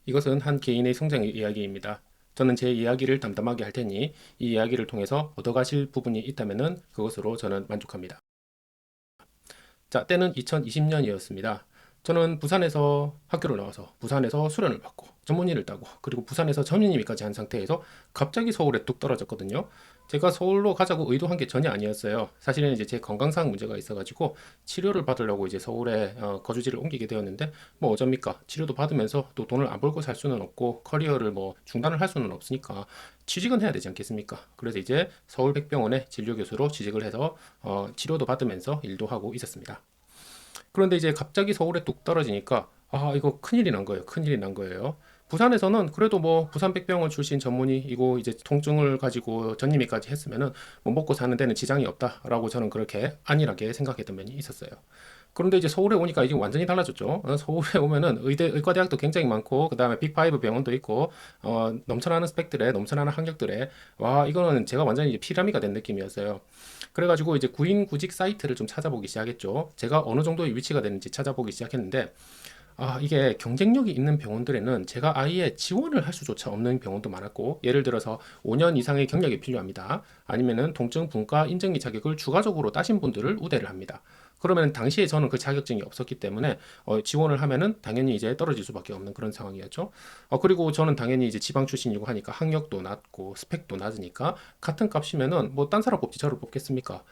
이것은 한 개인의 성장의 이야기입니다. 저는 제 이야기를 담담하게 할 테니 이 이야기를 통해서 얻어가실 부분이 있다면 그것으로 저는 만족합니다. 자, 때는 2020년이었습니다. 저는 부산에서 학교를 나와서 부산에서 수련을 받고 전문의를 따고 그리고 부산에서 전문의까지 한 상태에서 갑자기 서울에 뚝 떨어졌거든요. 제가 서울로 가자고 의도한 게 전혀 아니었어요. 사실은 이제 제 건강상 문제가 있어가지고 치료를 받으려고 이제 서울에 거주지를 옮기게 되었는데 뭐 어쩝니까? 치료도 받으면서 또 돈을 안 벌고 살 수는 없고 커리어를 뭐 중단을 할 수는 없으니까 취직은 해야 되지 않겠습니까? 그래서 이제 서울백병원의 진료교수로 취직을 해서 치료도 받으면서 일도 하고 있었습니다. 그런데 이제 갑자기 서울에 뚝 떨어지니까 이거 큰일이 난 거예요. 큰일이 난 거예요. 부산에서는 그래도 뭐 부산백병원 출신 전문의이고 이제 통증을 가지고 전임의까지 했으면은 뭐 먹고 사는 데는 지장이 없다라고 저는 그렇게 안일하게 생각했던 면이 있었어요. 그런데 이제 서울에 오니까 이게 완전히 달라졌죠. 서울에 오면은 의과대학도 굉장히 많고, 그 다음에 빅5 병원도 있고, 넘쳐나는 스펙들에, 넘쳐나는 학력들에, 와, 이거는 제가 완전히 이제 피라미가 된 느낌이었어요. 그래가지고 이제 구인 구직 사이트를 좀 찾아보기 시작했죠. 제가 어느 정도의 위치가 되는지 찾아보기 시작했는데, 이게 경쟁력이 있는 병원들에는 제가 아예 지원을 할 수조차 없는 병원도 많았고, 예를 들어서 5년 이상의 경력이 필요합니다. 아니면은 통증 분과 인정기 자격을 추가적으로 따신 분들을 우대를 합니다. 그러면 당시에 저는 그 자격증이 없었기 때문에 지원을 하면은 당연히 이제 떨어질 수밖에 없는 그런 상황이었죠. 그리고 저는 당연히 이제 지방 출신이고 하니까 학력도 낮고 스펙도 낮으니까 같은 값이면은 뭐 딴 사람 뽑지 저를 뽑겠습니까?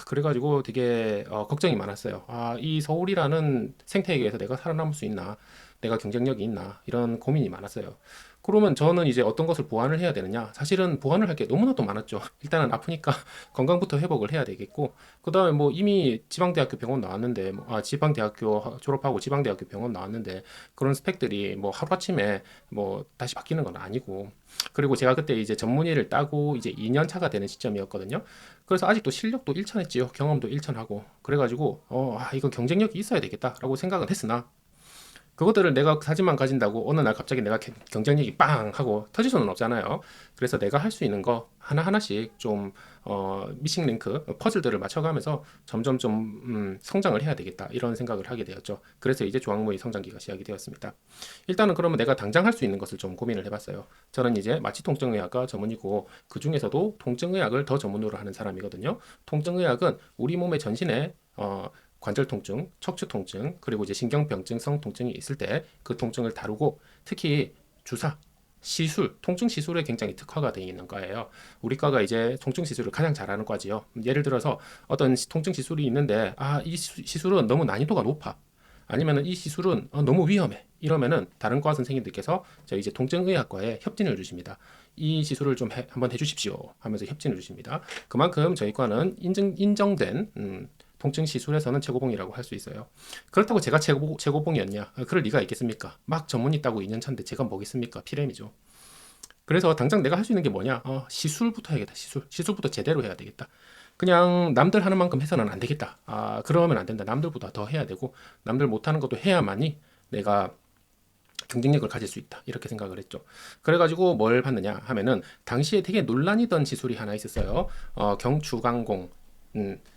그래가지고 되게 걱정이 많았어요. 이 서울이라는 생태계에서 내가 살아남을 수 있나? 내가 경쟁력이 있나? 이런 고민이 많았어요. 그러면 저는 이제 어떤 것을 보완을 해야 되느냐? 사실은 보완을 할 게 너무나도 많았죠. 일단은 아프니까 건강부터 회복을 해야 되겠고, 그 다음에 뭐 이미 지방대학교 병원 나왔는데, 지방대학교 졸업하고 지방대학교 병원 나왔는데, 그런 스펙들이 뭐 하루아침에 뭐 다시 바뀌는 건 아니고, 그리고 제가 그때 이제 전문의를 따고 이제 2년 차가 되는 시점이었거든요. 그래서 아직도 실력도 일천했지요. 경험도 일천하고. 그래가지고, 이거 경쟁력이 있어야 되겠다라고 생각은 했으나, 그것들을 내가 사진만 가진다고 어느 날 갑자기 내가 경쟁력이 빵 하고 터질 수는 없잖아요. 그래서 내가 할 수 있는 거 하나하나씩 좀 미싱 링크 퍼즐들을 맞춰가면서 점점 좀 성장을 해야 되겠다 이런 생각을 하게 되었죠. 그래서 이제 조항모의 성장기가 시작이 되었습니다. 일단은 그러면 내가 당장 할 수 있는 것을 좀 고민을 해봤어요. 저는 이제 마취통증의학과 전문이고 그 중에서도 통증의학을 더 전문으로 하는 사람이거든요. 통증의학은 우리 몸의 전신에 관절 통증, 척추 통증, 그리고 이제 신경병증성 통증이 있을 때 그 통증을 다루고 특히 주사, 시술, 통증 시술에 굉장히 특화가 되어 있는 거예요. 우리 과가 이제 통증 시술을 가장 잘하는 과지요. 예를 들어서 어떤 통증 시술이 있는데 이 시술은 너무 난이도가 높아. 아니면은 이 시술은 너무 위험해. 이러면은 다른 과 선생님들께서 저희 이제 통증의학과에 협진을 주십니다. 이 시술을 좀 한번 해주십시오 하면서 협진을 주십니다. 그만큼 저희 과는 인정된 통증 시술에서는 최고봉이라고 할 수 있어요. 그렇다고 제가 최고봉이었냐? 그럴 리가 있겠습니까? 막 전문의 따고 2년 차인데 제가 뭐겠습니까? 피렘이죠. 그래서 당장 내가 할 수 있는 게 뭐냐? 시술부터 해야겠다. 시술부터 제대로 해야 되겠다. 그냥 남들 하는 만큼 해서는 안 되겠다. 그러면 안 된다. 남들보다 더 해야 되고 남들 못하는 것도 해야만이 내가 경쟁력을 가질 수 있다. 이렇게 생각을 했죠. 그래가지고 뭘 봤느냐 하면은 당시에 되게 논란이던 시술이 하나 있었어요. 경추강공,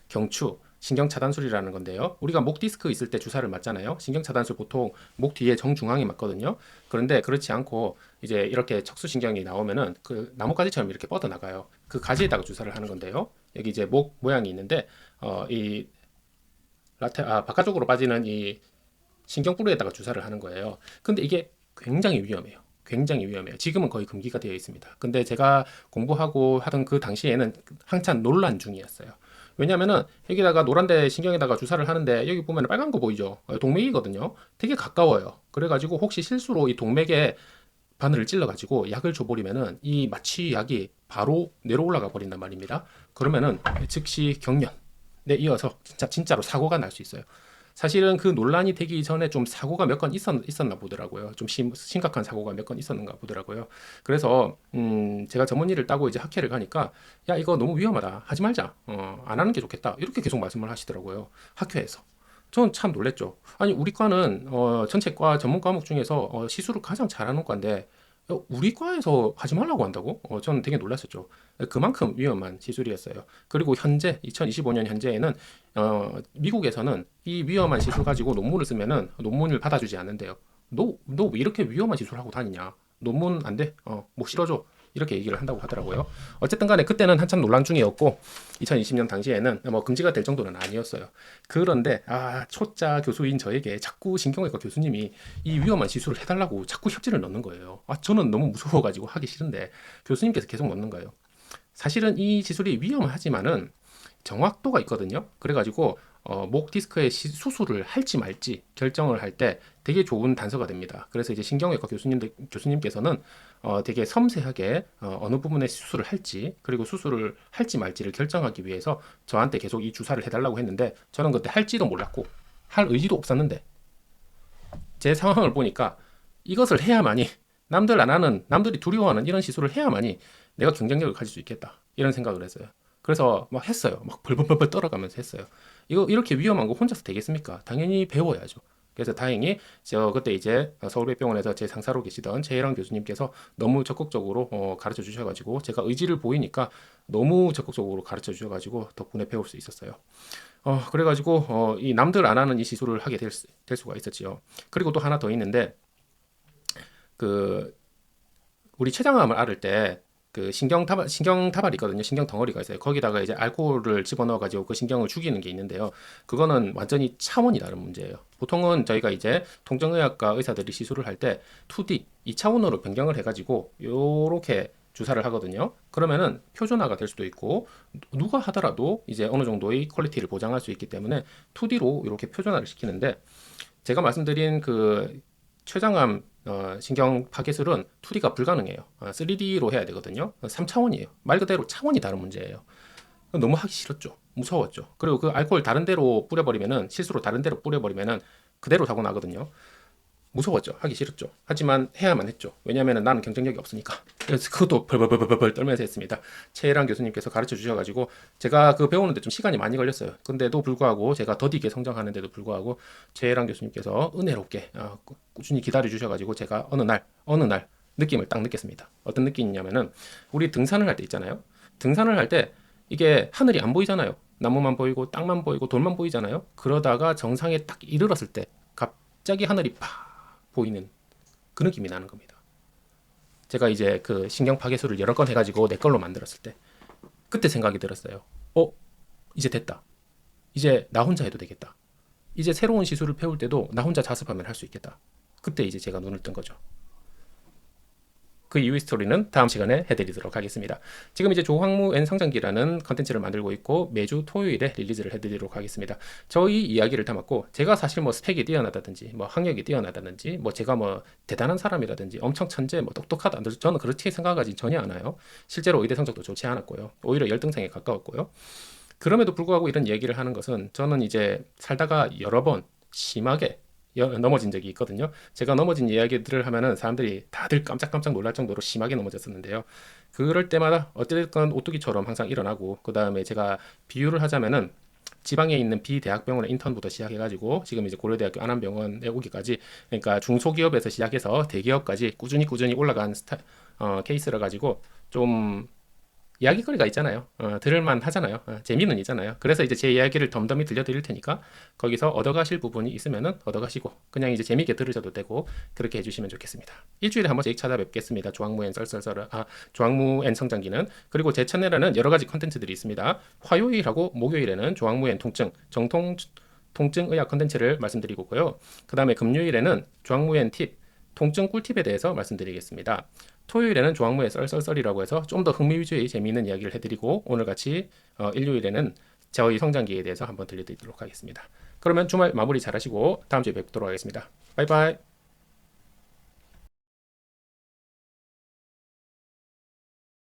경추 신경 차단술이라는 건데요. 우리가 목 디스크 있을 때 주사를 맞잖아요. 신경 차단술 보통 목 뒤에 정중앙에 맞거든요. 그런데 그렇지 않고 이제 이렇게 척수 신경이 나오면은 그 나뭇가지처럼 이렇게 뻗어 나가요. 그 가지에다가 주사를 하는 건데요. 여기 이제 목 모양이 있는데 이 바깥쪽으로 빠지는 이 신경부루에다가 주사를 하는 거예요. 근데 이게 굉장히 위험해요. 굉장히 위험해요. 지금은 거의 금기가 되어 있습니다. 근데 제가 공부하고 하던 그 당시에는 한참 논란 중이었어요. 왜냐면은 여기다가 노란데 신경에다가 주사를 하는데 여기 보면 빨간 거 보이죠? 동맥이거든요. 되게 가까워요. 그래가지고 혹시 실수로 이 동맥에 바늘을 찔러가지고 약을 줘버리면은 이 마취약이 바로 내려 올라가 버린단 말입니다. 그러면은 즉시 경련에 이어서 진짜로 사고가 날 수 있어요. 사실은 그 논란이 되기 전에 좀 사고가 몇 건 있었나 보더라고요. 좀 심각한 사고가 몇 건 있었는가 보더라고요. 그래서 제가 전문의를 따고 이제 학회를 가니까 야 이거 너무 위험하다. 하지 말자. 안 하는 게 좋겠다. 이렇게 계속 말씀을 하시더라고요. 학회에서. 저는 참 놀랬죠. 아니 우리 과는 전체 과 전문 과목 중에서 시술을 가장 잘하는 과인데 우리 과에서 하지 말라고 한다고? 저는 되게 놀랐었죠. 그만큼 위험한 시술이었어요. 그리고 현재 2025년 현재에는 미국에서는 이 위험한 시술 가지고 논문을 쓰면은 논문을 받아주지 않는데요. 너 왜 이렇게 위험한 시술을 하고 다니냐? 논문 안 돼? 뭐 실어줘. 이렇게 얘기를 한다고 하더라고요. 어쨌든 간에 그때는 한참 논란 중이었고 2020년 당시에는 뭐 금지가 될 정도는 아니었어요. 그런데 초짜 교수인 저에게 자꾸 신경외과 교수님이 이 위험한 시술을 해달라고 자꾸 협지를 넣는 거예요. 저는 너무 무서워가지고 하기 싫은데 교수님께서 계속 넣는 거예요. 사실은 이 시술이 위험하지만은 정확도가 있거든요. 그래가지고 목 디스크의 수술을 할지 말지 결정을 할 때 되게 좋은 단서가 됩니다. 그래서 이제 신경외과 교수님께서는 되게 섬세하게 어느 부분에 수술을 할지 그리고 수술을 할지 말지를 결정하기 위해서 저한테 계속 이 주사를 해달라고 했는데 저는 그때 할지도 몰랐고 할 의지도 없었는데 제 상황을 보니까 이것을 해야만이 남들 안 하는 남들이 두려워하는 이런 시술을 해야만이 내가 경쟁력을 가질 수 있겠다 이런 생각을 했어요. 그래서 막 했어요. 막 벌벌벌 떨어가면서 했어요. 이거 이렇게 위험한 거 혼자서 되겠습니까? 당연히 배워야죠. 그래서 다행히 저 그때 이제 서울대병원에서 제 상사로 계시던 최혜랑 교수님께서 너무 적극적으로 가르쳐 주셔가지고 제가 의지를 보이니까 너무 적극적으로 가르쳐 주셔가지고 덕분에 배울 수 있었어요. 그래가지고 이 남들 안 하는 이 시술을 하게 될 수가 있었지요. 그리고 또 하나 더 있는데 그 우리 췌장암을 앓을 때 그 신경 다발이 있거든요. 신경 덩어리가 있어요. 거기다가 이제 알코올을 집어넣어 가지고 그 신경을 죽이는 게 있는데요. 그거는 완전히 차원이 다른 문제예요. 보통은 저희가 이제 통정의학과 의사들이 시술을 할 때 2D 2차원으로 변경을 해가지고 요렇게 주사를 하거든요. 그러면은 표준화가 될 수도 있고 누가 하더라도 이제 어느 정도의 퀄리티를 보장할 수 있기 때문에 2D로 이렇게 표준화를 시키는데 제가 말씀드린 그 췌장암 신경 파괴술은 2D가 불가능해요. 3D로 해야 되거든요. 3차원이에요. 말 그대로 차원이 다른 문제예요. 너무 하기 싫었죠. 무서웠죠. 그리고 그 알코올 다른 데로 뿌려버리면은 실수로 다른 데로 뿌려버리면은 그대로 사고 나거든요. 무서웠죠. 하기 싫었죠. 하지만 해야만 했죠. 왜냐하면 나는 경쟁력이 없으니까. 그래서 그것도 벌벌벌벌 떨면서 했습니다. 최혜랑 교수님께서 가르쳐 주셔가지고 제가 그 배우는데 좀 시간이 많이 걸렸어요. 근데도 불구하고 제가 더디게 성장하는데도 불구하고 최혜랑 교수님께서 은혜롭게 꾸준히 기다려 주셔가지고 제가 어느 날 느낌을 딱 느꼈습니다. 어떤 느낌이냐면은 우리 등산을 할 때 있잖아요. 등산을 할 때 이게 하늘이 안 보이잖아요. 나무만 보이고 땅만 보이고 돌만 보이잖아요. 그러다가 정상에 딱 이르렀을 때 갑자기 하늘이 팍 보이는 그 느낌이 나는 겁니다. 제가 이제 그 신경 파괴술을 여러 건 해가지고 내 걸로 만들었을 때 그때 생각이 들었어요. 이제 됐다. 이제 나 혼자 해도 되겠다. 이제 새로운 시술을 배울 때도 나 혼자 자습하면 할 수 있겠다. 그때 이제 제가 눈을 뜬 거죠. 그 이후의 스토리는 다음 시간에 해드리도록 하겠습니다. 지금 이제 조황무 N 성장기라는 컨텐츠를 만들고 있고 매주 토요일에 릴리즈를 해드리도록 하겠습니다. 저희 이야기를 담았고 제가 사실 뭐 스펙이 뛰어나다든지 뭐 학력이 뛰어나다든지 뭐 제가 뭐 대단한 사람이라든지 엄청 천재 뭐 똑똑하다 저는 그렇게 생각하지 전혀 않아요. 실제로 의대 성적도 좋지 않았고요. 오히려 열등생에 가까웠고요. 그럼에도 불구하고 이런 얘기를 하는 것은 저는 이제 살다가 여러 번 심하게 넘어진 적이 있거든요. 제가 넘어진 이야기들을 하면은 사람들이 다들 깜짝깜짝 놀랄 정도로 심하게 넘어졌었는데요. 그럴 때마다 어쨌든 오뚜기처럼 항상 일어나고 그 다음에 제가 비유를 하자면은 지방에 있는 비대학병원의 인턴부터 시작해가지고 지금 이제 고려대학교 안암병원에 오기까지 그러니까 중소기업에서 시작해서 대기업까지 꾸준히 올라간 케이스를 가지고 좀 이야기거리가 있잖아요. 들을만 하잖아요. 재미는 있잖아요. 그래서 이제 제 이야기를 덤덤히 들려드릴 테니까 거기서 얻어가실 부분이 있으면은 얻어가시고 그냥 이제 재미있게 들으셔도 되고 그렇게 해주시면 좋겠습니다. 일주일에 한 번씩 찾아뵙겠습니다. 조항무엔 썰썰썰 조항무엔 성장기는 그리고 제 채널에는 여러 가지 컨텐츠들이 있습니다. 화요일하고 목요일에는 조항무엔 통증 정통 통증 의학 컨텐츠를 말씀드리고 있고요. 그 다음에 금요일에는 조항무엔 팁 통증 꿀팁에 대해서 말씀드리겠습니다. 토요일에는 조항무의 썰썰썰이라고 해서 좀 더 흥미 위주의 재미있는 이야기를 해드리고 오늘같이 일요일에는 저희 성장기에 대해서 한번 들려드리도록 하겠습니다. 그러면 주말 마무리 잘 하시고 다음 주에 뵙도록 하겠습니다. 바이바이.